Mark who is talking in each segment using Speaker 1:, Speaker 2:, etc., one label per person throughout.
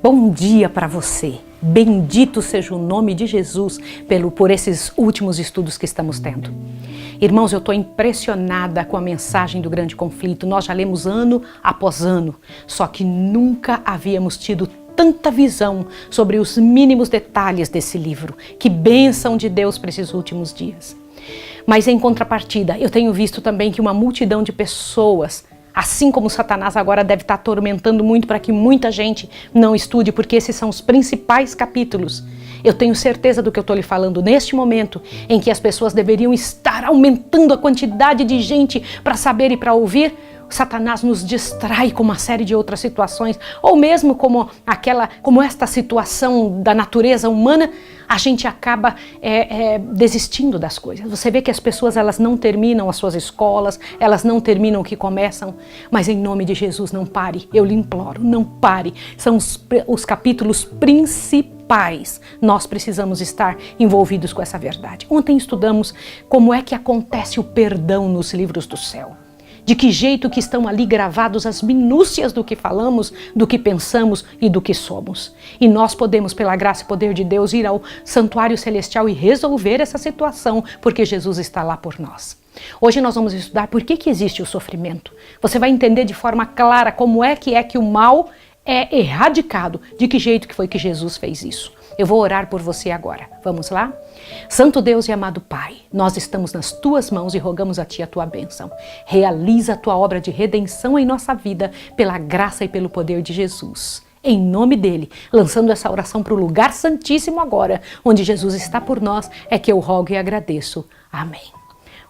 Speaker 1: Bom dia para você. Bendito seja o nome de Jesus por esses últimos estudos que estamos tendo. Irmãos, eu estou impressionada com a mensagem do grande conflito. Nós já lemos ano após ano, só que nunca havíamos tido tanta visão sobre os mínimos detalhes desse livro. Que bênção de Deus para esses últimos dias. Mas em contrapartida, eu tenho visto também que uma multidão de pessoas, assim como Satanás agora deve estar atormentando muito para que muita gente não estude, porque esses são os principais capítulos. Eu tenho certeza do que eu estou lhe falando neste momento, em que as pessoas deveriam estar aumentando a quantidade de gente para saber e para ouvir. Satanás nos distrai com uma série de outras situações, ou mesmo como esta situação da natureza humana, a gente acaba desistindo das coisas. Você vê que as pessoas elas não terminam as suas escolas, elas não terminam o que começam, mas em nome de Jesus não pare, eu lhe imploro, não pare. São os capítulos principais. Nós precisamos estar envolvidos com essa verdade. Ontem estudamos como é que acontece o perdão nos livros do céu. De que jeito que estão ali gravados as minúcias do que falamos, do que pensamos e do que somos. E nós podemos, pela graça e poder de Deus, ir ao santuário celestial e resolver essa situação, porque Jesus está lá por nós. Hoje nós vamos estudar por que existe o sofrimento. Você vai entender de forma clara como é que o mal é erradicado, de que jeito que foi que Jesus fez isso. Eu vou orar por você agora. Vamos lá? Santo Deus e amado Pai, nós estamos nas Tuas mãos e rogamos a Ti a Tua bênção. Realiza a Tua obra de redenção em nossa vida, pela graça e pelo poder de Jesus. Em nome dEle, lançando essa oração para o lugar santíssimo agora, onde Jesus está por nós, é que eu rogo e agradeço. Amém.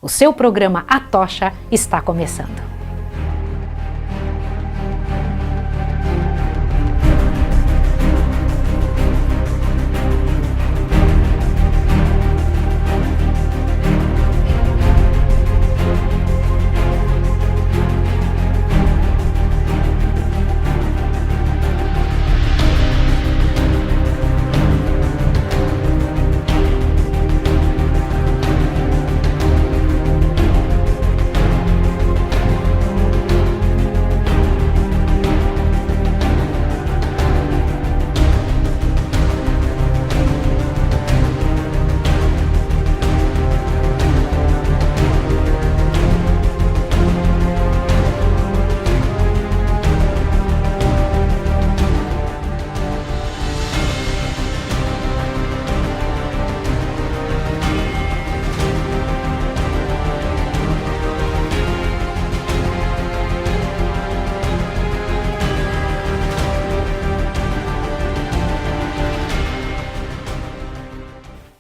Speaker 1: O seu programa A Tocha está começando.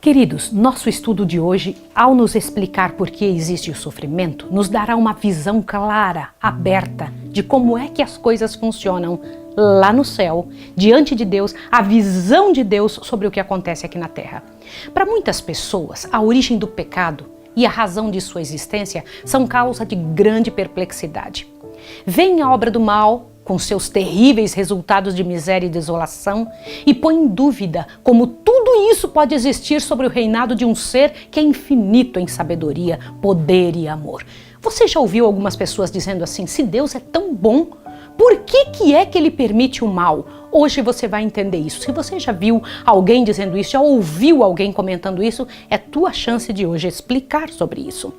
Speaker 1: Queridos, nosso estudo de hoje, ao nos explicar por que existe o sofrimento, nos dará uma visão clara, aberta, de como é que as coisas funcionam lá no céu, diante de Deus, a visão de Deus sobre o que acontece aqui na Terra. Para muitas pessoas, a origem do pecado e a razão de sua existência são causa de grande perplexidade. Vem a obra do mal, com seus terríveis resultados de miséria e desolação, e põe em dúvida como tudo isso pode existir sobre o reinado de um ser que é infinito em sabedoria, poder e amor. Você já ouviu algumas pessoas dizendo assim, se Deus é tão bom, por que é que Ele permite o mal? Hoje você vai entender isso. Se você já viu alguém dizendo isso, já ouviu alguém comentando isso, é tua chance de hoje explicar sobre isso.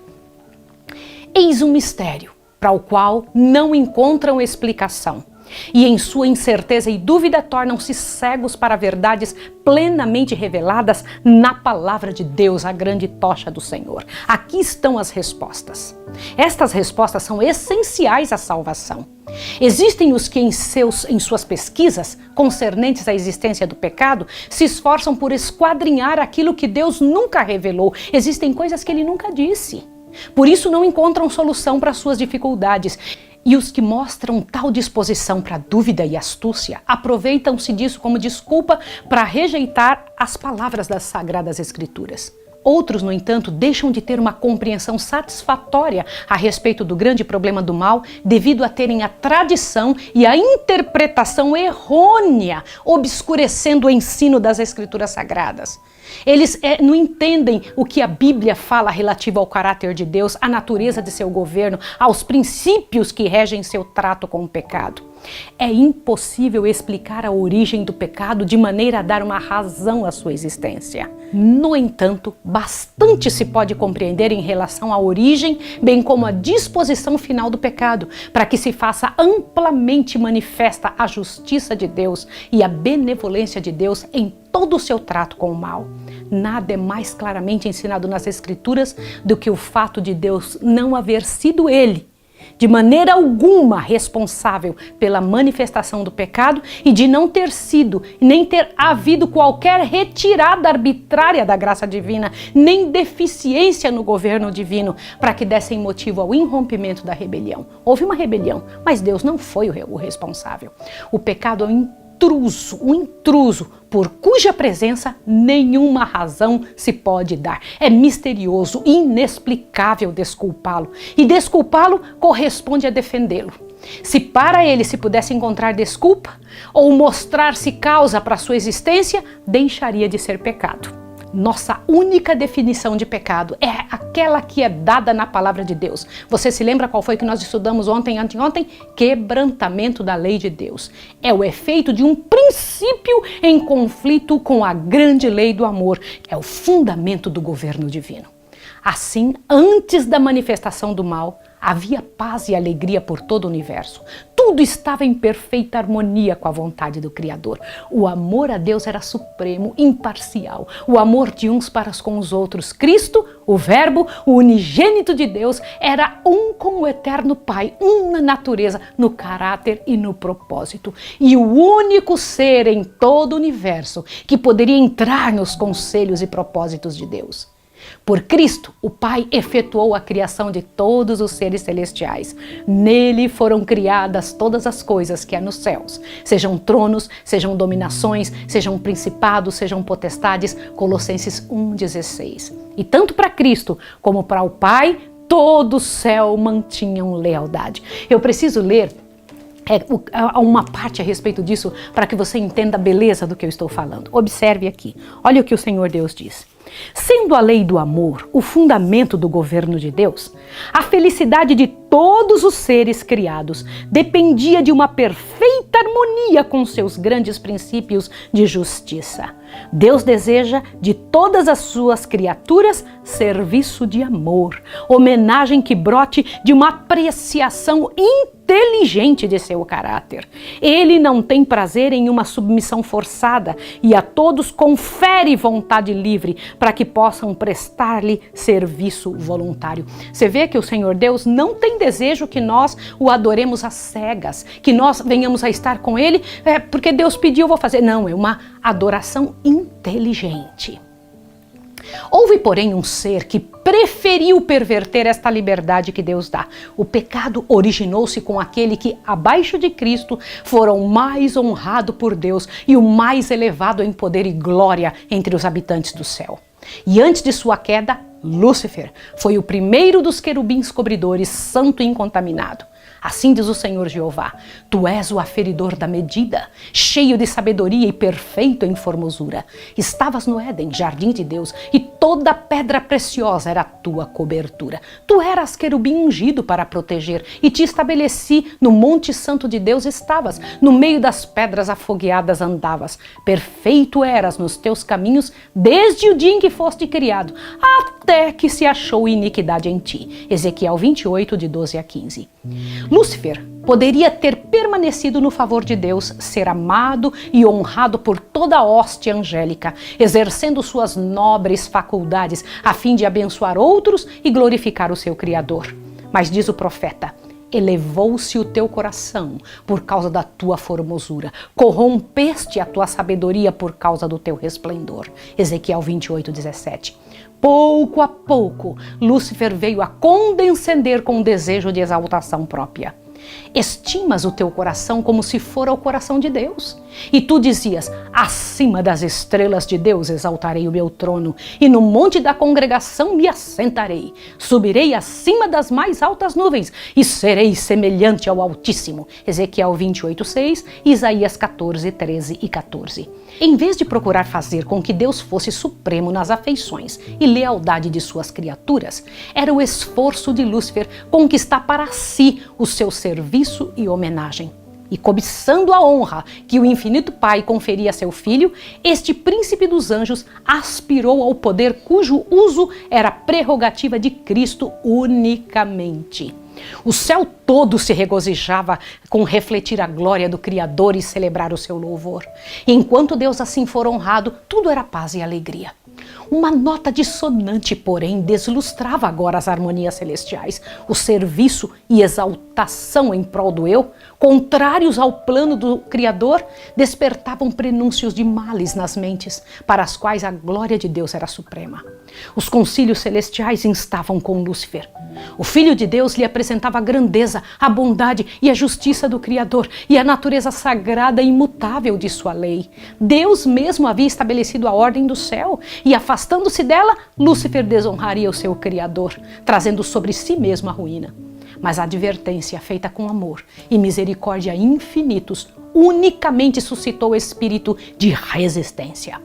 Speaker 1: Eis um mistério para o qual não encontram explicação, e em sua incerteza e dúvida tornam-se cegos para verdades plenamente reveladas na palavra de Deus, a grande tocha do Senhor. Aqui estão as respostas. Estas respostas são essenciais à salvação. Existem os que em suas pesquisas concernentes à existência do pecado se esforçam por esquadrinhar aquilo que Deus nunca revelou. Existem coisas que Ele nunca disse. Por isso não encontram solução para suas dificuldades. E os que mostram tal disposição para dúvida e astúcia aproveitam-se disso como desculpa para rejeitar as palavras das Sagradas Escrituras. Outros, no entanto, deixam de ter uma compreensão satisfatória a respeito do grande problema do mal devido a terem a tradição e a interpretação errônea obscurecendo o ensino das Escrituras Sagradas. Eles não entendem o que a Bíblia fala relativo ao caráter de Deus, à natureza de seu governo, aos princípios que regem seu trato com o pecado. É impossível explicar a origem do pecado de maneira a dar uma razão à sua existência. No entanto, bastante se pode compreender em relação à origem, bem como a disposição final do pecado, para que se faça amplamente manifesta a justiça de Deus e a benevolência de Deus em todo o seu trato com o mal. Nada é mais claramente ensinado nas Escrituras do que o fato de Deus não haver sido Ele, de maneira alguma, responsável pela manifestação do pecado e de não ter sido, nem ter havido qualquer retirada arbitrária da graça divina, nem deficiência no governo divino, para que dessem motivo ao irrompimento da rebelião. Houve uma rebelião, mas Deus não foi o responsável. O pecado é um intruso, por cuja presença nenhuma razão se pode dar. É misterioso, inexplicável desculpá-lo. E desculpá-lo corresponde a defendê-lo. Se para ele se pudesse encontrar desculpa ou mostrar-se causa para sua existência, deixaria de ser pecado. Nossa única definição de pecado é aquela que é dada na palavra de Deus. Você se lembra qual foi que nós estudamos ontem, anteontem? Quebrantamento da lei de Deus. É o efeito de um princípio em conflito com a grande lei do amor, que é o fundamento do governo divino. Assim, antes da manifestação do mal, havia paz e alegria por todo o universo. Tudo estava em perfeita harmonia com a vontade do Criador. O amor a Deus era supremo, imparcial. O amor de uns para com os outros. Cristo, o Verbo, o unigênito de Deus, era um com o eterno Pai, um na natureza, no caráter e no propósito. E o único ser em todo o universo que poderia entrar nos conselhos e propósitos de Deus. Por Cristo, o Pai efetuou a criação de todos os seres celestiais. Nele foram criadas todas as coisas que há nos céus, sejam tronos, sejam dominações, sejam principados, sejam potestades. Colossenses 1,16. E tanto para Cristo como para o Pai, todo o céu mantinham lealdade. Eu preciso ler uma parte a respeito disso para que você entenda a beleza do que eu estou falando. Observe aqui. Olha o que o Senhor Deus diz. Sendo a lei do amor o fundamento do governo de Deus, a felicidade de todos os seres criados dependia de uma perfeita harmonia com seus grandes princípios de justiça. Deus deseja de todas as suas criaturas serviço de amor, homenagem que brote de uma apreciação inteligente de seu caráter. Ele não tem prazer em uma submissão forçada e a todos confere vontade livre para que possam prestar-lhe serviço voluntário. Você vê que o Senhor Deus não tem desejo que nós o adoremos às cegas, que nós venhamos a estar com Ele porque Deus pediu, eu vou fazer. Não, é uma adoração inteligente. Houve, porém, um ser que preferiu perverter esta liberdade que Deus dá. O pecado originou-se com aquele que, abaixo de Cristo, fora o mais honrado por Deus e o mais elevado em poder e glória entre os habitantes do céu. E antes de sua queda, Lúcifer foi o primeiro dos querubins cobridores, santo e incontaminado. Assim diz o Senhor Jeová: Tu és o aferidor da medida, cheio de sabedoria e perfeito em formosura. Estavas no Éden, jardim de Deus, e toda pedra preciosa era a tua cobertura. Tu eras querubim ungido para proteger, e te estabeleci no monte santo de Deus estavas, no meio das pedras afogueadas andavas. Perfeito eras nos teus caminhos, desde o dia em que foste criado, até que se achou iniquidade em ti. Ezequiel 28, de 12 a 15. Lúcifer poderia ter permanecido no favor de Deus, ser amado e honrado por toda a hoste angélica, exercendo suas nobres faculdades a fim de abençoar outros e glorificar o seu Criador. Mas diz o profeta: elevou-se o teu coração por causa da tua formosura, corrompeste a tua sabedoria por causa do teu resplendor. Ezequiel 28, 17. Pouco a pouco, Lúcifer veio a condescender com o desejo de exaltação própria. Estimas o teu coração como se fora o coração de Deus. E tu dizias: acima das estrelas de Deus exaltarei o meu trono, e no monte da congregação me assentarei. Subirei acima das mais altas nuvens, e serei semelhante ao Altíssimo. Ezequiel 28, 6, Isaías 14, 13 e 14. Em vez de procurar fazer com que Deus fosse supremo nas afeições e lealdade de suas criaturas, era o esforço de Lúcifer conquistar para si o seu serviço e homenagem. E cobiçando a honra que o infinito Pai conferia a seu filho, este príncipe dos anjos aspirou ao poder cujo uso era prerrogativa de Cristo unicamente. O céu todo se regozijava com refletir a glória do Criador e celebrar o seu louvor. E enquanto Deus assim for honrado, tudo era paz e alegria. Uma nota dissonante, porém, deslustrava agora as harmonias celestiais. O serviço e exaltação em prol do eu, contrários ao plano do Criador, despertavam prenúncios de males nas mentes, para as quais a glória de Deus era suprema. Os concílios celestiais instavam com Lúcifer. O Filho de Deus lhe apresentava a grandeza, a bondade e a justiça do Criador e a natureza sagrada e imutável de sua lei. Deus mesmo havia estabelecido a ordem do céu e, afastando-se dela, Lúcifer desonraria o seu Criador, trazendo sobre si mesmo a ruína. Mas a advertência feita com amor e misericórdia infinitos unicamente suscitou o espírito de resistência.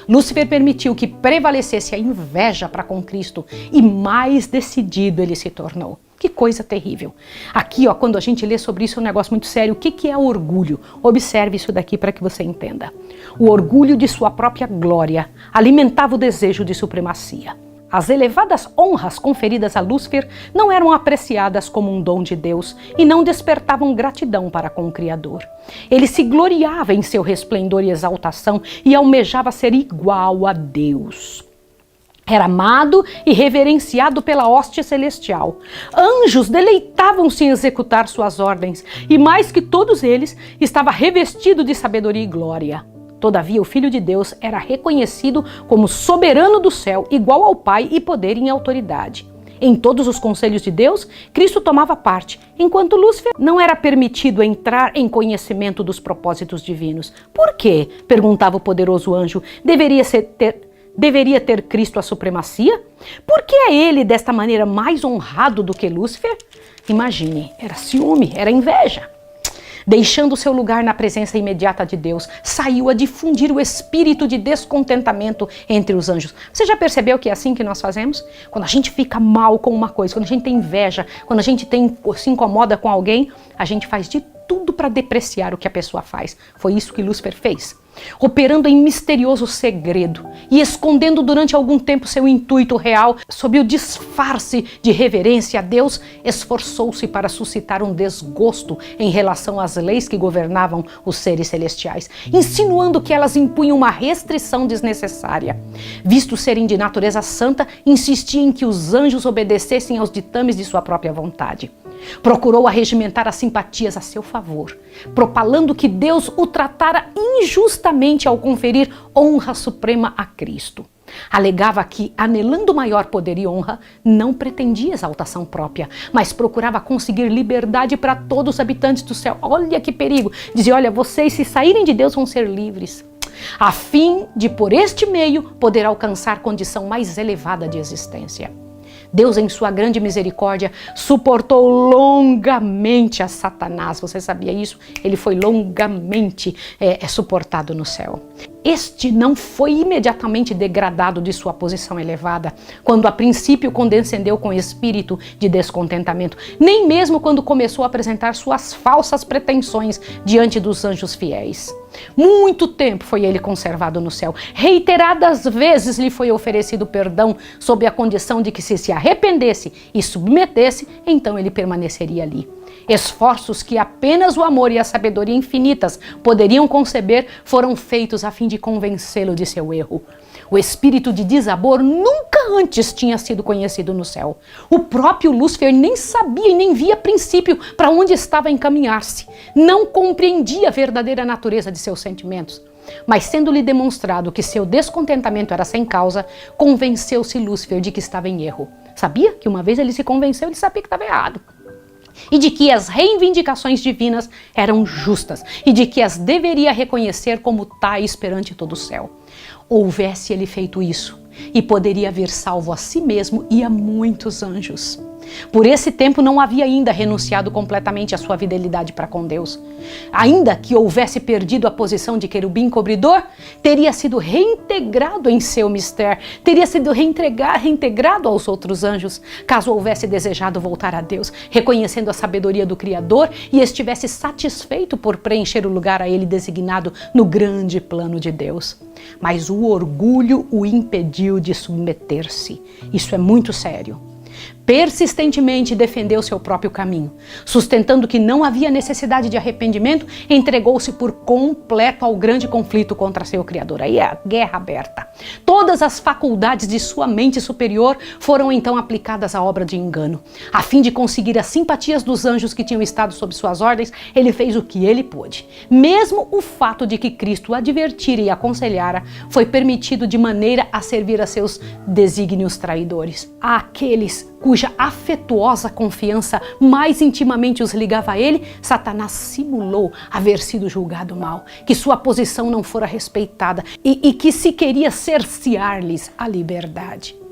Speaker 1: Lúcifer permitiu que prevalecesse a inveja para com Cristo e mais decidido ele se tornou. Que coisa terrível. Aqui, quando a gente lê sobre isso, é um negócio muito sério. O que é orgulho? Observe isso daqui para que você entenda. O orgulho de sua própria glória alimentava o desejo de supremacia. As elevadas honras conferidas a Lúcifer não eram apreciadas como um dom de Deus e não despertavam gratidão para com o Criador. Ele se gloriava em seu resplendor e exaltação e almejava ser igual a Deus. Era amado e reverenciado pela hóstia celestial. Anjos deleitavam-se em executar suas ordens e, mais que todos eles, estava revestido de sabedoria e glória. Todavia, o Filho de Deus era reconhecido como soberano do céu, igual ao Pai e poder em autoridade. Em todos os conselhos de Deus, Cristo tomava parte, enquanto Lúcifer não era permitido entrar em conhecimento dos propósitos divinos. Por quê? Perguntava o poderoso anjo. Deveria ter Cristo a supremacia? Por que é ele desta maneira mais honrado do que Lúcifer? Imagine, era ciúme, era inveja. Deixando seu lugar na presença imediata de Deus, saiu a difundir o espírito de descontentamento entre os anjos. Você já percebeu que é assim que nós fazemos? Quando a gente fica mal com uma coisa, quando a gente tem inveja, quando a gente se incomoda com alguém, a gente faz de tudo para depreciar o que a pessoa faz. Foi isso que Lúcifer fez. Operando em misterioso segredo e escondendo durante algum tempo seu intuito real, sob o disfarce de reverência a Deus, esforçou-se para suscitar um desgosto em relação às leis que governavam os seres celestiais, insinuando que elas impunham uma restrição desnecessária. Visto serem de natureza santa, insistia em que os anjos obedecessem aos ditames de sua própria vontade. Procurou arregimentar as simpatias a seu favor, propalando que Deus o tratara injustamente ao conferir honra suprema a Cristo. Alegava que, anelando maior poder e honra, não pretendia exaltação própria, mas procurava conseguir liberdade para todos os habitantes do céu. Olha que perigo! Dizia, olha, vocês se saírem de Deus vão ser livres, a fim de, por este meio, poder alcançar condição mais elevada de existência. Deus, em sua grande misericórdia, suportou longamente a Satanás. Você sabia isso? Ele foi longamente suportado no céu. Este não foi imediatamente degradado de sua posição elevada, quando a princípio condescendeu com espírito de descontentamento, nem mesmo quando começou a apresentar suas falsas pretensões diante dos anjos fiéis. Muito tempo foi ele conservado no céu. Reiteradas vezes lhe foi oferecido perdão sob a condição de que se arrependesse e submetesse, então ele permaneceria ali. Esforços que apenas o amor e a sabedoria infinitas poderiam conceber foram feitos a fim de convencê-lo de seu erro. O espírito de desamor nunca antes tinha sido conhecido no céu. O próprio Lúcifer nem sabia e nem via a princípio para onde estava a encaminhar-se. Não compreendia a verdadeira natureza de seus sentimentos. Mas sendo-lhe demonstrado que seu descontentamento era sem causa, convenceu-se Lúcifer de que estava em erro. Sabia que uma vez ele se convenceu, ele sabia que estava errado. E de que as reivindicações divinas eram justas e de que as deveria reconhecer como tais perante todo o céu. Houvesse ele feito isso, e poderia haver salvo a si mesmo e a muitos anjos. Por esse tempo não havia ainda renunciado completamente à sua fidelidade para com Deus. Ainda que houvesse perdido a posição de querubim cobridor, teria sido reintegrado em seu mistério, teria sido reintegrado aos outros anjos, caso houvesse desejado voltar a Deus, reconhecendo a sabedoria do Criador e estivesse satisfeito por preencher o lugar a ele designado no grande plano de Deus. Mas o orgulho o impediu de submeter-se. Isso é muito sério. Persistentemente defendeu seu próprio caminho. Sustentando que não havia necessidade de arrependimento, entregou-se por completo ao grande conflito contra seu Criador. Aí é a guerra aberta. Todas as faculdades de sua mente superior foram então aplicadas à obra de engano. A fim de conseguir as simpatias dos anjos que tinham estado sob suas ordens, ele fez o que ele pôde. Mesmo o fato de que Cristo o advertira e aconselhara foi permitido de maneira a servir a seus desígnios traidores. Àqueles cuja afetuosa confiança mais intimamente os ligava a ele, Satanás simulou haver sido julgado mal, que sua posição não fora respeitada e que se queria cercear-lhes a liberdade.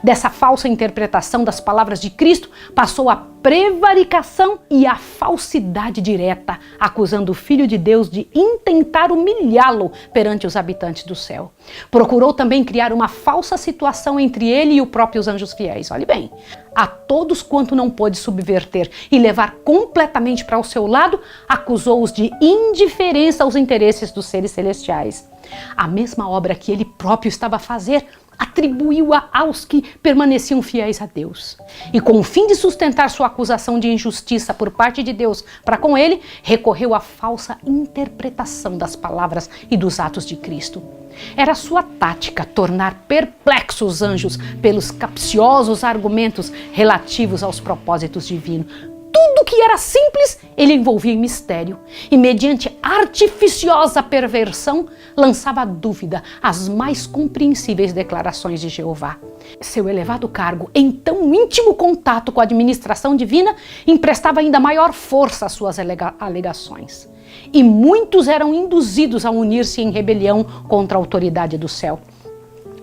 Speaker 1: Dessa falsa interpretação das palavras de Cristo, passou a prevaricação e a falsidade direta, acusando o Filho de Deus de intentar humilhá-lo perante os habitantes do céu. Procurou também criar uma falsa situação entre ele e os próprios anjos fiéis. Olhe bem, a todos quanto não pôde subverter e levar completamente para o seu lado, acusou-os de indiferença aos interesses dos seres celestiais. A mesma obra que ele próprio estava a fazer, atribuiu-a aos que permaneciam fiéis a Deus. E com o fim de sustentar sua acusação de injustiça por parte de Deus para com ele, recorreu à falsa interpretação das palavras e dos atos de Cristo. Era sua tática tornar perplexos os anjos pelos capciosos argumentos relativos aos propósitos divinos. Tudo que era simples, ele envolvia em mistério e, mediante artificiosa perversão, lançava dúvida às mais compreensíveis declarações de Jeová. Seu elevado cargo, em tão íntimo contato com a administração divina, emprestava ainda maior força às suas alegações. E muitos eram induzidos a unir-se em rebelião contra a autoridade do céu.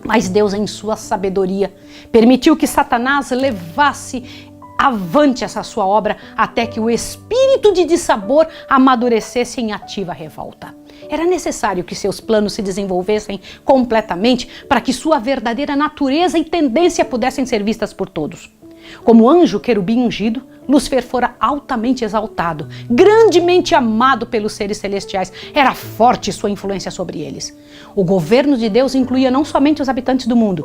Speaker 1: Mas Deus, em sua sabedoria, permitiu que Satanás levasse avante essa sua obra até que o espírito de dissabor amadurecesse em ativa revolta. Era necessário que seus planos se desenvolvessem completamente para que sua verdadeira natureza e tendência pudessem ser vistas por todos. Como anjo querubim ungido, Lúcifer fora altamente exaltado, grandemente amado pelos seres celestiais. Era forte sua influência sobre eles. O governo de Deus incluía não somente os habitantes do mundo,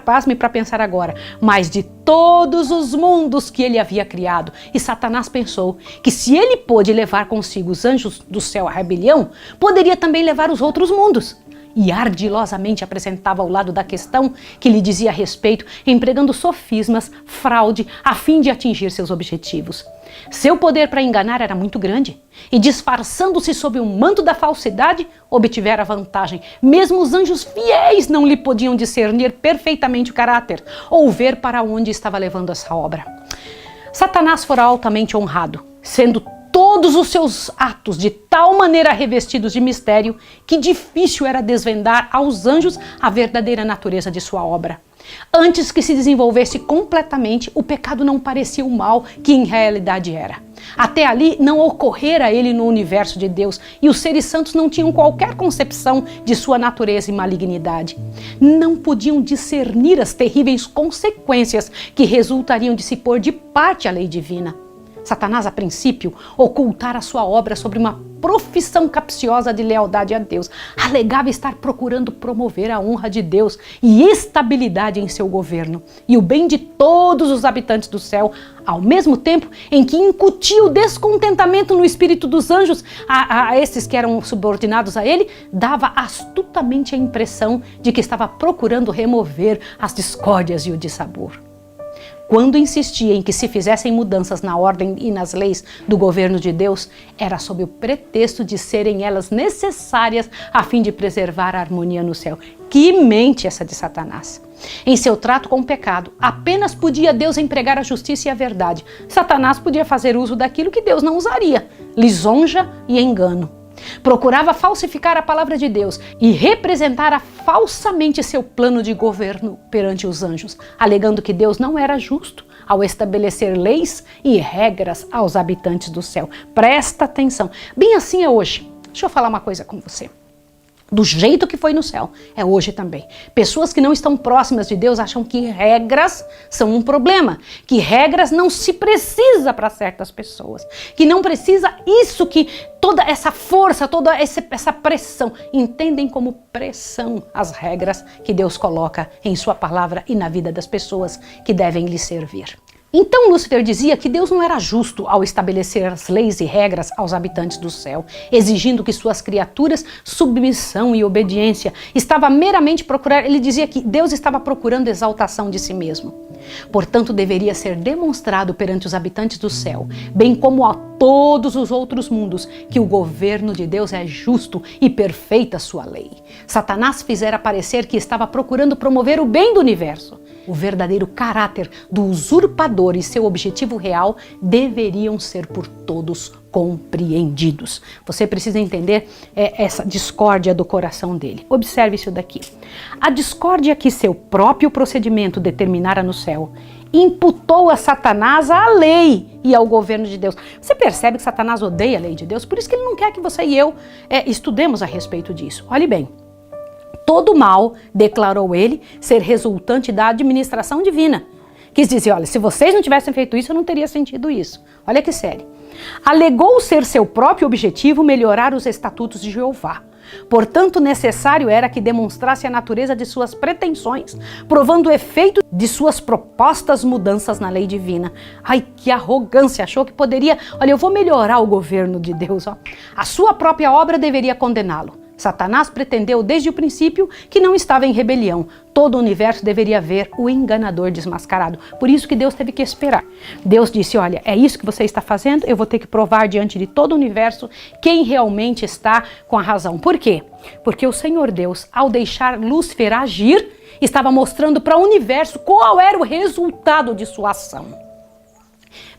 Speaker 1: pasme para pensar agora, mas de todos os mundos que ele havia criado. E Satanás pensou que se ele pôde levar consigo os anjos do céu à rebelião, poderia também levar os outros mundos. E ardilosamente apresentava ao lado da questão que lhe dizia respeito, empregando sofismas, fraude, a fim de atingir seus objetivos. Seu poder para enganar era muito grande, e disfarçando-se sob o manto da falsidade, obtivera vantagem. Mesmo os anjos fiéis não lhe podiam discernir perfeitamente o caráter, ou ver para onde estava levando essa obra. Satanás fora altamente honrado, sendo todos os seus atos de tal maneira revestidos de mistério que difícil era desvendar aos anjos a verdadeira natureza de sua obra. Antes que se desenvolvesse completamente, o pecado não parecia o mal que em realidade era. Até ali não ocorrera ele no universo de Deus e os seres santos não tinham qualquer concepção de sua natureza e malignidade. Não podiam discernir as terríveis consequências que resultariam de se pôr de parte a lei divina. Satanás, a princípio, ocultara sua obra sobre uma profissão capciosa de lealdade a Deus. Alegava estar procurando promover a honra de Deus e estabilidade em seu governo e o bem de todos os habitantes do céu, ao mesmo tempo em que incutia o descontentamento no espírito dos anjos a esses que eram subordinados a ele, dava astutamente a impressão de que estava procurando remover as discórdias e o dissabor. Quando insistia em que se fizessem mudanças na ordem e nas leis do governo de Deus, era sob o pretexto de serem elas necessárias a fim de preservar a harmonia no céu. Que mente essa de Satanás! Em seu trato com o pecado, apenas podia Deus empregar a justiça e a verdade. Satanás podia fazer uso daquilo que Deus não usaria, lisonja e engano. procurava falsificar a palavra de Deus e representara falsamente seu plano de governo perante os anjos, alegando que Deus não era justo ao estabelecer leis e regras aos habitantes do céu. Presta atenção. Bem assim é hoje. Deixa eu falar uma coisa com você. Do jeito que foi no céu, é hoje também. Pessoas que não estão próximas de Deus acham que regras são um problema, que regras não se precisa para certas pessoas, que não precisa isso, que toda essa força, toda essa pressão, entendem como pressão as regras que Deus coloca em sua palavra e na vida das pessoas que devem lhe servir. Então Lúcifer dizia que Deus não era justo ao estabelecer as leis e regras aos habitantes do céu, exigindo que suas criaturas submissão e obediência. Estava meramente ele dizia que Deus estava procurando exaltação de si mesmo. Portanto, deveria ser demonstrado perante os habitantes do céu, bem como a todos os outros mundos, que o governo de Deus é justo e perfeita sua lei. Satanás fizera parecer que estava procurando promover o bem do universo. O verdadeiro caráter do usurpador e seu objetivo real deveriam ser por todos compreendidos. Você precisa entender essa discórdia do coração dele. Observe isso daqui. A discórdia que seu próprio procedimento determinara no céu imputou a Satanás à lei e ao governo de Deus. Você percebe que Satanás odeia a lei de Deus? Por isso que ele não quer que você e eu estudemos a respeito disso. Olhe bem. Todo mal, declarou ele, ser resultante da administração divina. Quis dizer, olha, se vocês não tivessem feito isso, eu não teria sentido isso. Olha que sério. Alegou ser seu próprio objetivo melhorar os estatutos de Jeová. Portanto, necessário era que demonstrasse a natureza de suas pretensões, provando o efeito de suas propostas mudanças na lei divina. Ai, que arrogância! Achou que poderia... Olha, eu vou melhorar o governo de Deus. Ó. A sua própria obra deveria condená-lo. Satanás pretendeu desde o princípio que não estava em rebelião. Todo o universo deveria ver o enganador desmascarado. Por isso que Deus teve que esperar. Deus disse, olha, é isso que você está fazendo, eu vou ter que provar diante de todo o universo quem realmente está com a razão. Por quê? Porque o Senhor Deus, ao deixar Lúcifer agir, estava mostrando para o universo qual era o resultado de sua ação.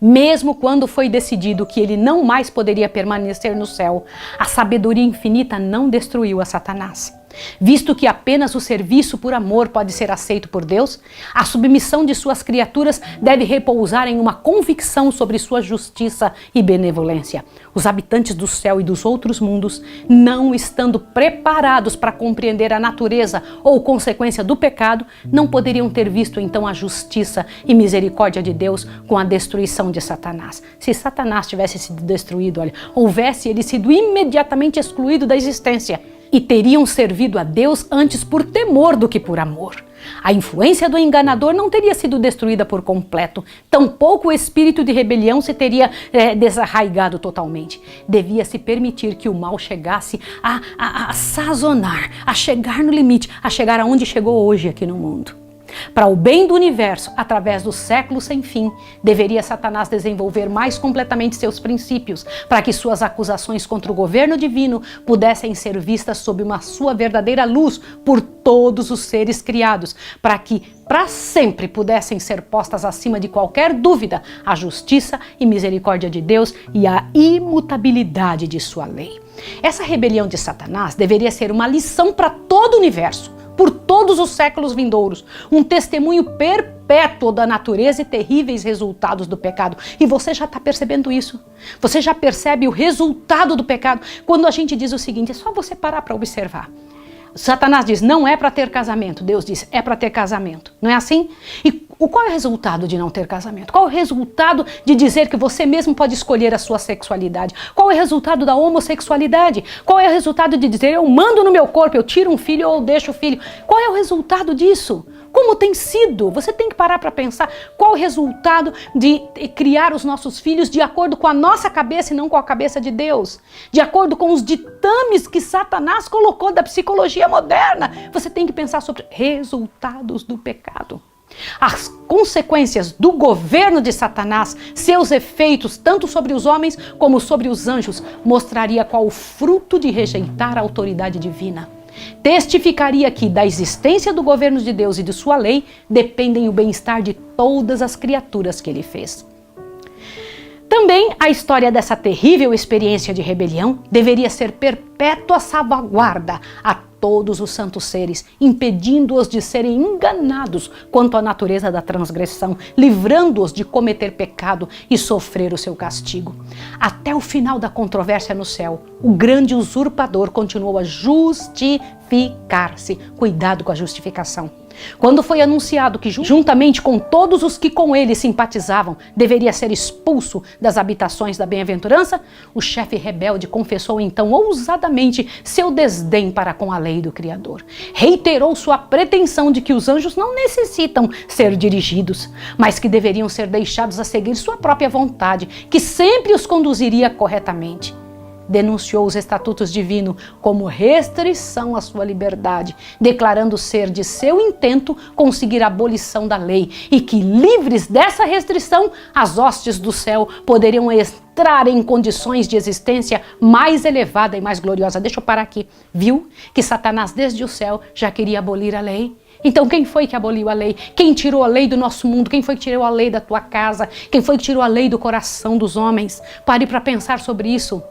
Speaker 1: Mesmo quando foi decidido que ele não mais poderia permanecer no céu, a sabedoria infinita não destruiu a Satanás. Visto que apenas o serviço por amor pode ser aceito por Deus, a submissão de suas criaturas deve repousar em uma convicção sobre sua justiça e benevolência. Os habitantes do céu e dos outros mundos, não estando preparados para compreender a natureza ou consequência do pecado, não poderiam ter visto então a justiça e misericórdia de Deus com a destruição de Satanás. Se Satanás tivesse sido destruído, olha, houvesse ele sido imediatamente excluído da existência, e teriam servido a Deus antes por temor do que por amor. A influência do enganador não teria sido destruída por completo, tampouco o espírito de rebelião se teria desarraigado totalmente. Devia-se permitir que o mal chegasse a sazonar, a chegar no limite, a chegar aonde chegou hoje aqui no mundo. Para o bem do universo, através dos séculos sem fim, deveria Satanás desenvolver mais completamente seus princípios, para que suas acusações contra o governo divino pudessem ser vistas sob uma sua verdadeira luz por todos os seres criados, para que para sempre pudessem ser postas acima de qualquer dúvida a justiça e misericórdia de Deus e a imutabilidade de sua lei. Essa rebelião de Satanás deveria ser uma lição para todo o universo, por todos os séculos vindouros, um testemunho perpétuo da natureza e terríveis resultados do pecado. E você já está percebendo isso? Você já percebe o resultado do pecado? Quando a gente diz o seguinte, é só você parar para observar. Satanás diz, não é para ter casamento. Deus diz, é para ter casamento. Não é assim? E qual é o resultado de não ter casamento? Qual é o resultado de dizer que você mesmo pode escolher a sua sexualidade? Qual é o resultado da homossexualidade? Qual é o resultado de dizer, eu mando no meu corpo, eu tiro um filho ou deixo o filho? Qual é o resultado disso? Como tem sido? Você tem que parar para pensar qual o resultado de criar os nossos filhos de acordo com a nossa cabeça e não com a cabeça de Deus. De acordo com os ditames que Satanás colocou da psicologia moderna. Você tem que pensar sobre resultados do pecado. As consequências do governo de Satanás, seus efeitos tanto sobre os homens como sobre os anjos, mostraria qual o fruto de rejeitar a autoridade divina. Testificaria que da existência do governo de Deus e de sua lei dependem o bem-estar de todas as criaturas que ele fez. Também a história dessa terrível experiência de rebelião deveria ser perpétua salvaguarda a todos os santos seres, impedindo-os de serem enganados quanto à natureza da transgressão, livrando-os de cometer pecado e sofrer o seu castigo. Até o final da controvérsia no céu, o grande usurpador continuou a justificar-se. Cuidado com a justificação. Quando foi anunciado que, juntamente com todos os que com ele simpatizavam, deveria ser expulso das habitações da bem-aventurança, o chefe rebelde confessou então ousadamente seu desdém para com a lei do Criador. Reiterou sua pretensão de que os anjos não necessitam ser dirigidos, mas que deveriam ser deixados a seguir sua própria vontade, que sempre os conduziria corretamente. Denunciou os estatutos divinos como restrição à sua liberdade, declarando ser de seu intento conseguir a abolição da lei e que, livres dessa restrição, as hostes do céu poderiam entrar em condições de existência mais elevada e mais gloriosa. Deixa eu parar aqui. Viu que Satanás desde o céu já queria abolir a lei? Então quem foi que aboliu a lei? Quem tirou a lei do nosso mundo? Quem foi que tirou a lei da tua casa? Quem foi que tirou a lei do coração dos homens? Pare para pensar sobre isso.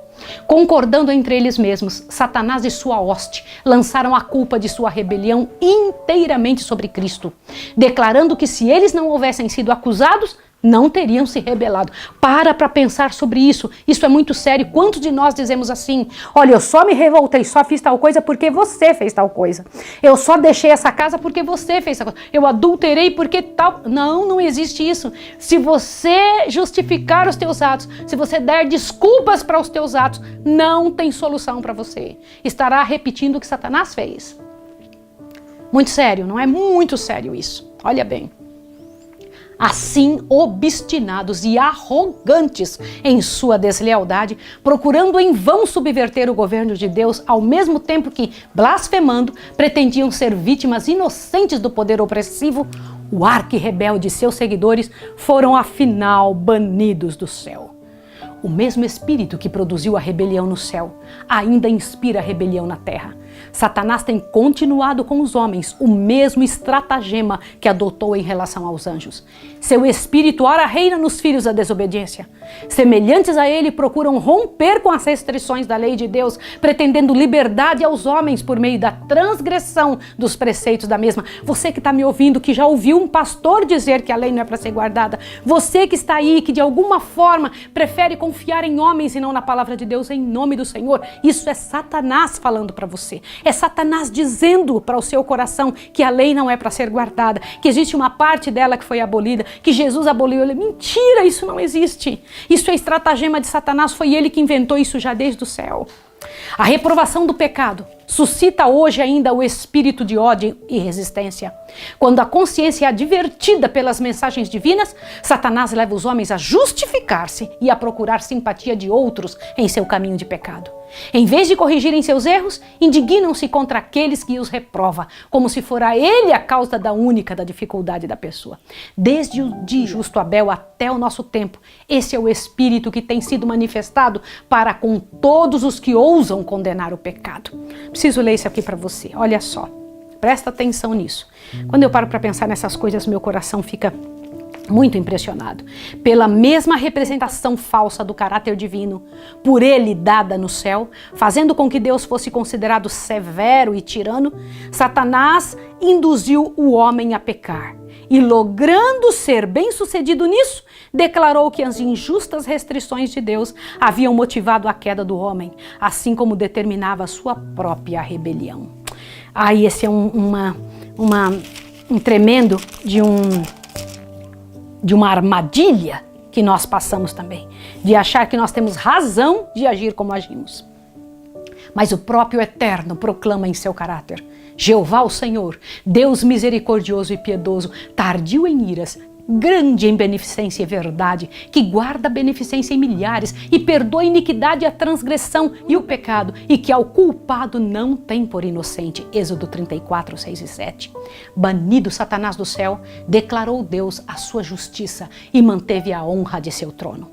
Speaker 1: Concordando entre eles mesmos, Satanás e sua hoste lançaram a culpa de sua rebelião inteiramente sobre Cristo, declarando que se eles não houvessem sido acusados, não teriam se rebelado. Para pensar sobre isso. Isso é muito sério. Quantos de nós dizemos assim: olha, eu só me revoltei, só fiz tal coisa porque você fez tal coisa. Eu só deixei essa casa porque você fez tal coisa. Eu adulterei porque tal... Não, não existe isso. Se você justificar os teus atos, se você der desculpas para os teus atos, não tem solução para você. Estará repetindo o que Satanás fez. Muito sério, não é? Muito sério isso. Olha bem. Assim, obstinados e arrogantes em sua deslealdade, procurando em vão subverter o governo de Deus, ao mesmo tempo que, blasfemando, pretendiam ser vítimas inocentes do poder opressivo, o arqui-rebelde e seus seguidores foram afinal banidos do céu. O mesmo espírito que produziu a rebelião no céu ainda inspira a rebelião na terra. Satanás tem continuado com os homens o mesmo estratagema que adotou em relação aos anjos. Seu espírito ora reina nos filhos da desobediência. Semelhantes a ele, procuram romper com as restrições da lei de Deus, pretendendo liberdade aos homens por meio da transgressão dos preceitos da mesma. Você que está me ouvindo, que já ouviu um pastor dizer que a lei não é para ser guardada. Você que está aí, que de alguma forma prefere confiar em homens e não na palavra de Deus, em nome do Senhor. Isso é Satanás falando para você. É Satanás dizendo para o seu coração que a lei não é para ser guardada, que existe uma parte dela que foi abolida, que Jesus aboliu. Mentira, isso não existe. Isso é estratagema de Satanás, foi ele que inventou isso já desde o céu. A reprovação do pecado suscita hoje ainda o espírito de ódio e resistência. Quando a consciência é advertida pelas mensagens divinas, Satanás leva os homens a justificar-se e a procurar simpatia de outros em seu caminho de pecado. Em vez de corrigirem seus erros, indignam-se contra aqueles que os reprova, como se fora ele a causa da única da dificuldade da pessoa. Desde o dia justo Abel até o nosso tempo, esse é o espírito que tem sido manifestado para com todos os que ousam condenar o pecado. Preciso ler isso aqui para você, olha só, presta atenção nisso. Quando eu paro para pensar nessas coisas, meu coração fica muito impressionado. Pela mesma representação falsa do caráter divino, por ele dada no céu, fazendo com que Deus fosse considerado severo e tirano, Satanás induziu o homem a pecar. E logrando ser bem-sucedido nisso, declarou que as injustas restrições de Deus haviam motivado a queda do homem, assim como determinava a sua própria rebelião. Esse é um tremendo de uma armadilha que nós passamos também, de achar que nós temos razão de agir como agimos. Mas o próprio Eterno proclama em seu caráter: Jeová o Senhor, Deus misericordioso e piedoso, tardio em iras, grande em beneficência e verdade, que guarda a beneficência em milhares e perdoa a iniquidade, a transgressão e o pecado, e que ao culpado não tem por inocente. Êxodo 34, 6 e 7. Banido Satanás do céu, declarou Deus a sua justiça e manteve a honra de seu trono.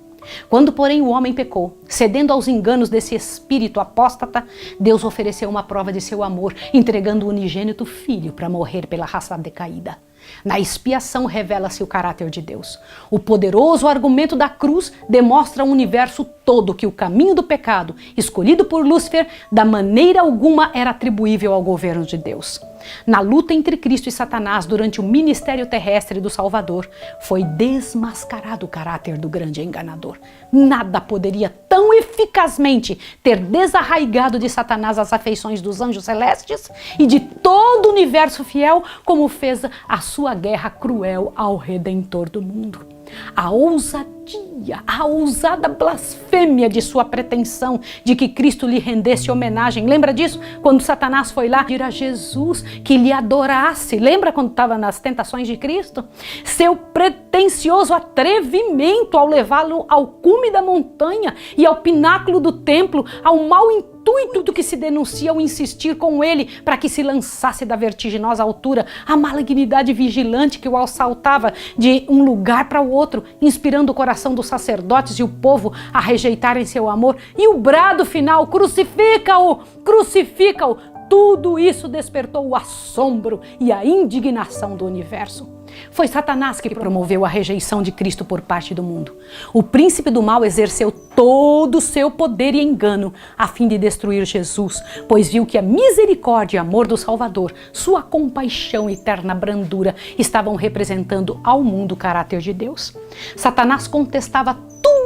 Speaker 1: Quando, porém, o homem pecou, cedendo aos enganos desse espírito apóstata, Deus ofereceu uma prova de seu amor, entregando o unigênito filho para morrer pela raça decaída. Na expiação revela-se o caráter de Deus. O poderoso argumento da cruz demonstra ao universo todo que o caminho do pecado, escolhido por Lúcifer, da maneira alguma era atribuível ao governo de Deus. Na luta entre Cristo e Satanás durante o ministério terrestre do Salvador, foi desmascarado o caráter do grande enganador. Nada poderia tão eficazmente ter desarraigado de Satanás as afeições dos anjos celestes e de todo o universo fiel, como fez a sua guerra cruel ao Redentor do mundo. A ousadia, a ousada blasfêmia de sua pretensão de que Cristo lhe rendesse homenagem. Lembra disso? Quando Satanás foi lá pedir a Jesus que lhe adorasse. Lembra quando estava nas tentações de Cristo? Seu pretensioso atrevimento ao levá-lo ao cume da montanha e ao pináculo do templo, ao mau intuito do que se denuncia ao insistir com ele para que se lançasse da vertiginosa altura, a malignidade vigilante que o assaltava de um lugar para o outro, inspirando o coração dos sacerdotes e o povo a rejeitarem seu amor, e o brado final, crucifica-o, crucifica-o. Tudo isso despertou o assombro e a indignação do universo. Foi Satanás que promoveu a rejeição de Cristo por parte do mundo. O príncipe do mal exerceu todo o seu poder e engano a fim de destruir Jesus, pois viu que a misericórdia e amor do Salvador, sua compaixão e eterna brandura estavam representando ao mundo o caráter de Deus. Satanás contestava tudo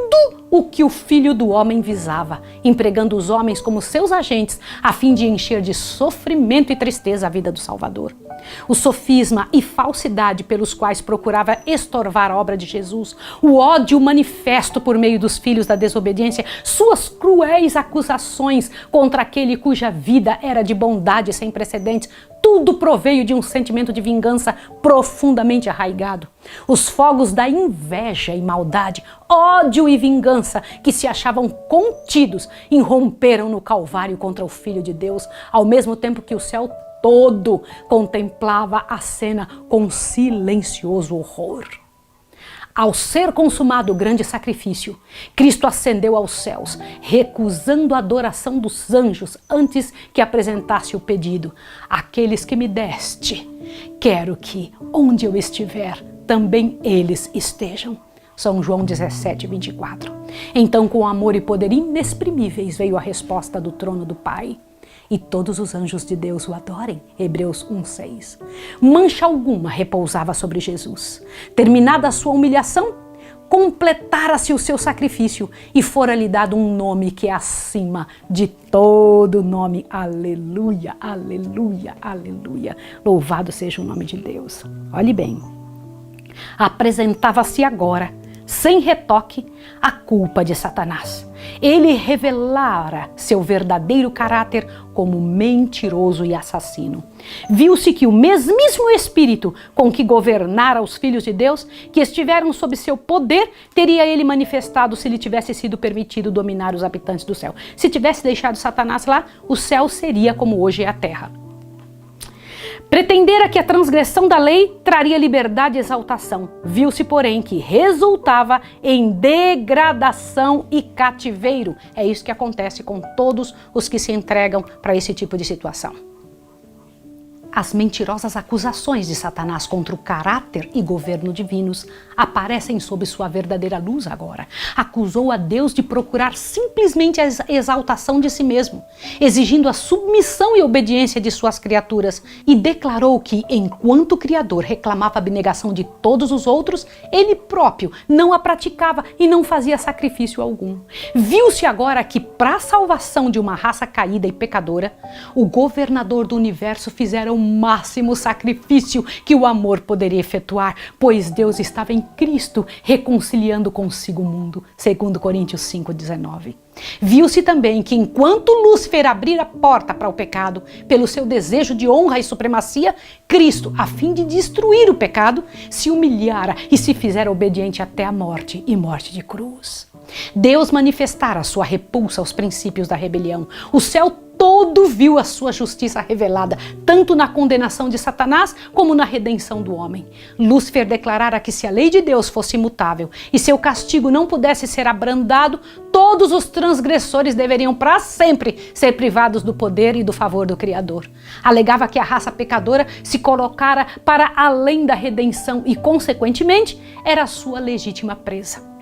Speaker 1: o que o Filho do Homem visava, empregando os homens como seus agentes a fim de encher de sofrimento e tristeza a vida do Salvador. O sofisma e falsidade pelos quais procurava estorvar a obra de Jesus, o ódio manifesto por meio dos filhos da desobediência, suas cruéis acusações contra aquele cuja vida era de bondade sem precedentes, tudo proveio de um sentimento de vingança profundamente arraigado. Os fogos da inveja e maldade, ódio e vingança que se achavam contidos, irromperam no Calvário contra o Filho de Deus, ao mesmo tempo que o céu todo contemplava a cena com silencioso horror. Ao ser consumado o grande sacrifício, Cristo ascendeu aos céus, recusando a adoração dos anjos antes que apresentasse o pedido: aqueles que me deste, quero que, onde eu estiver, também eles estejam. São João 17, 24. Então, com amor e poder inexprimíveis, veio a resposta do trono do Pai. E todos os anjos de Deus o adorem. Hebreus 1:6. Mancha alguma repousava sobre Jesus. Terminada a sua humilhação, completara-se o seu sacrifício e fora-lhe dado um nome que é acima de todo nome. Aleluia, aleluia, aleluia. Louvado seja o nome de Deus. Olhe bem. Apresentava-se agora, sem retoque, a culpa de Satanás. Ele revelara seu verdadeiro caráter como mentiroso e assassino. Viu-se que o mesmíssimo espírito com que governara os filhos de Deus, que estiveram sob seu poder, teria ele manifestado se lhe tivesse sido permitido dominar os habitantes do céu. Se tivesse deixado Satanás lá, o céu seria como hoje é a terra. Pretendera que a transgressão da lei traria liberdade e exaltação. Viu-se, porém, que resultava em degradação e cativeiro. É isso que acontece com todos os que se entregam para esse tipo de situação. As mentirosas acusações de Satanás contra o caráter e governo divinos aparecem sob sua verdadeira luz agora. Acusou a Deus de procurar simplesmente a exaltação de si mesmo, exigindo a submissão e obediência de suas criaturas, e declarou que, enquanto o Criador reclamava a abnegação de todos os outros, ele próprio não a praticava e não fazia sacrifício algum. Viu-se agora que, para a salvação de uma raça caída e pecadora, o governador do universo fizera o máximo sacrifício que o amor poderia efetuar, pois Deus estava em Cristo reconciliando consigo o mundo, segundo Coríntios 5:19. Viu-se também que enquanto Lúcifer abrir a porta para o pecado, pelo seu desejo de honra e supremacia, Cristo, a fim de destruir o pecado, se humilhara e se fizera obediente até a morte e morte de cruz. Deus manifestara sua repulsa aos princípios da rebelião. O céu todo todo viu a sua justiça revelada, tanto na condenação de Satanás como na redenção do homem. Lúcifer declarara que se a lei de Deus fosse imutável e seu castigo não pudesse ser abrandado, todos os transgressores deveriam para sempre ser privados do poder e do favor do Criador. Alegava que a raça pecadora se colocara para além da redenção e, consequentemente, era a sua legítima presa.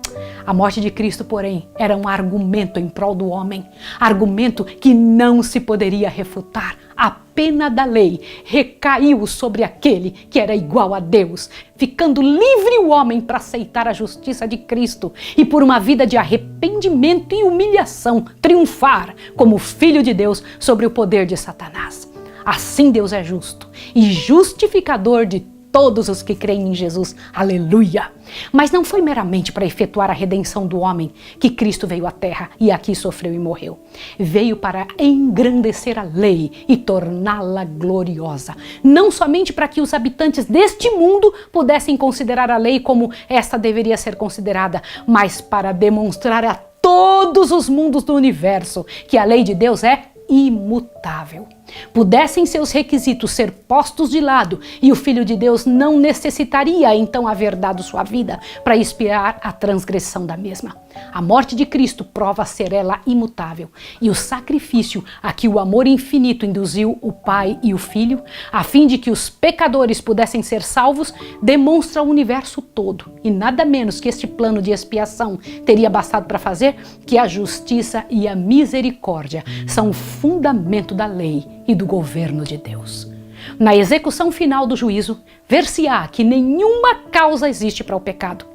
Speaker 1: A morte de Cristo, porém, era um argumento em prol do homem, argumento que não se poderia refutar. A pena da lei recaiu sobre aquele que era igual a Deus, ficando livre o homem para aceitar a justiça de Cristo e, por uma vida de arrependimento e humilhação, triunfar como filho de Deus sobre o poder de Satanás. Assim Deus é justo e justificador de todos os que creem em Jesus. Aleluia! Mas não foi meramente para efetuar a redenção do homem que Cristo veio à terra e aqui sofreu e morreu. Veio para engrandecer a lei e torná-la gloriosa. Não somente para que os habitantes deste mundo pudessem considerar a lei como esta deveria ser considerada, mas para demonstrar a todos os mundos do universo que a lei de Deus é imutável. Pudessem seus requisitos ser postos de lado e o Filho de Deus não necessitaria então haver dado sua vida para expiar a transgressão da mesma. A morte de Cristo prova ser ela imutável e o sacrifício a que o amor infinito induziu o Pai e o Filho, a fim de que os pecadores pudessem ser salvos, demonstra o universo todo e nada menos que este plano de expiação teria bastado para fazer que a justiça e a misericórdia são o fundamento da lei e do governo de Deus. Na execução final do juízo, ver-se-á que nenhuma causa existe para o pecado.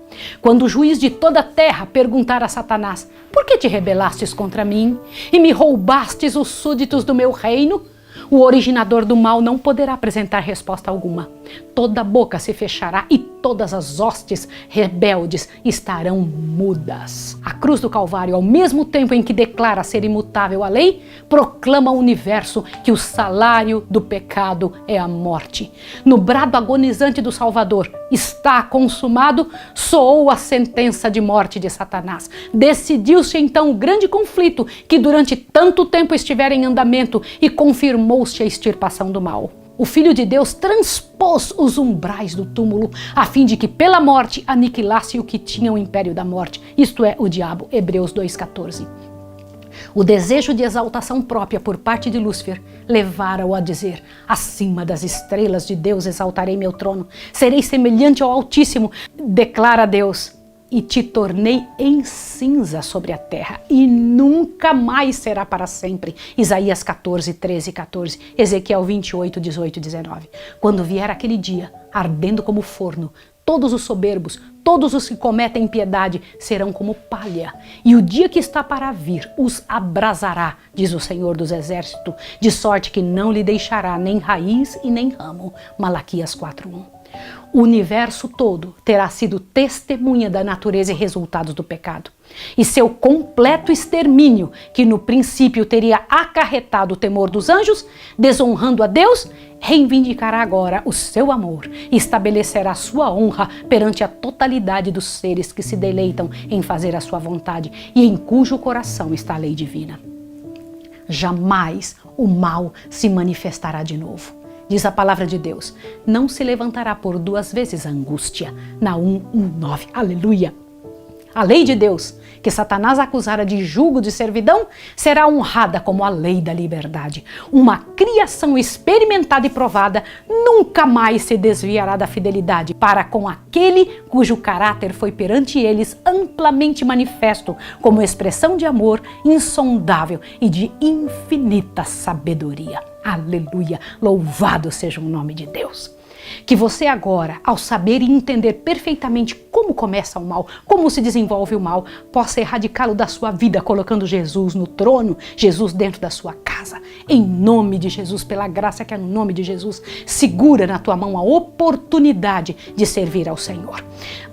Speaker 1: Quando o juiz de toda a terra perguntar a Satanás: por que te rebelastes contra mim e me roubastes os súditos do meu reino? O originador do mal não poderá apresentar resposta alguma. Toda boca se fechará e todas as hostes rebeldes estarão mudas. A cruz do Calvário, ao mesmo tempo em que declara ser imutável a lei, proclama ao universo que o salário do pecado é a morte. No brado agonizante do Salvador, está consumado, soou a sentença de morte de Satanás. Decidiu-se então o grande conflito que durante tanto tempo estivera em andamento e confirmou-se a extirpação do mal. O Filho de Deus transpôs os umbrais do túmulo a fim de que pela morte aniquilasse o que tinha o império da morte, isto é, o diabo. Hebreus 2,14. O desejo de exaltação própria por parte de Lúcifer levara-o a dizer: acima das estrelas de Deus exaltarei meu trono, serei semelhante ao Altíssimo, declara Deus, e te tornei em cinza sobre a terra, e nunca mais será para sempre. Isaías 14, 13 e 14, Ezequiel 28, 18 e 19. Quando vier aquele dia, ardendo como forno, todos os soberbos, todos os que cometem impiedade serão como palha, e o dia que está para vir os abrasará, diz o Senhor dos Exércitos, de sorte que não lhe deixará nem raiz e nem ramo. Malaquias 4:1. O universo todo terá sido testemunha da natureza e resultados do pecado. E seu completo extermínio, que no princípio teria acarretado o temor dos anjos, desonrando a Deus, reivindicará agora o seu amor e estabelecerá sua honra perante a totalidade dos seres que se deleitam em fazer a sua vontade e em cujo coração está a lei divina. Jamais o mal se manifestará de novo. Diz a palavra de Deus: não se levantará por duas vezes a angústia. Naum 1:9. Aleluia! A lei de Deus, que Satanás acusara de jugo de servidão, será honrada como a lei da liberdade. Uma criação experimentada e provada nunca mais se desviará da fidelidade para com aquele cujo caráter foi perante eles amplamente manifesto como expressão de amor insondável e de infinita sabedoria. Aleluia! Louvado seja o nome de Deus! Que você agora, ao saber e entender perfeitamente como começa o mal, como se desenvolve o mal, possa erradicá-lo da sua vida, colocando Jesus no trono, Jesus dentro da sua casa. Em nome de Jesus, pela graça que é no nome de Jesus, segura na tua mão a oportunidade de servir ao Senhor.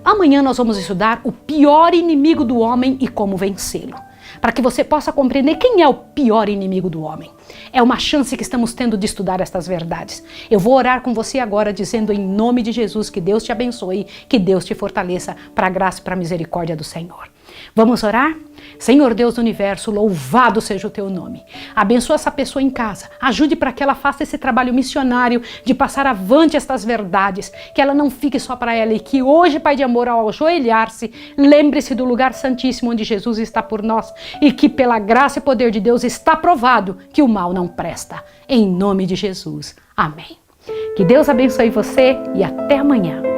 Speaker 1: Amanhã nós vamos estudar o pior inimigo do homem e como vencê-lo, para que você possa compreender quem é o pior inimigo do homem. É uma chance que estamos tendo de estudar estas verdades. Eu vou orar com você agora, dizendo em nome de Jesus que Deus te abençoe, que Deus te fortaleça para a graça e para a misericórdia do Senhor. Vamos orar? Senhor Deus do Universo, louvado seja o teu nome. Abençoa essa pessoa em casa. Ajude para que ela faça esse trabalho missionário de passar avante estas verdades. Que ela não fique só para ela e que hoje, Pai de amor, ao ajoelhar-se, lembre-se do lugar santíssimo onde Jesus está por nós e que pela graça e poder de Deus está provado que o mal não presta. Em nome de Jesus. Amém. Que Deus abençoe você e até amanhã.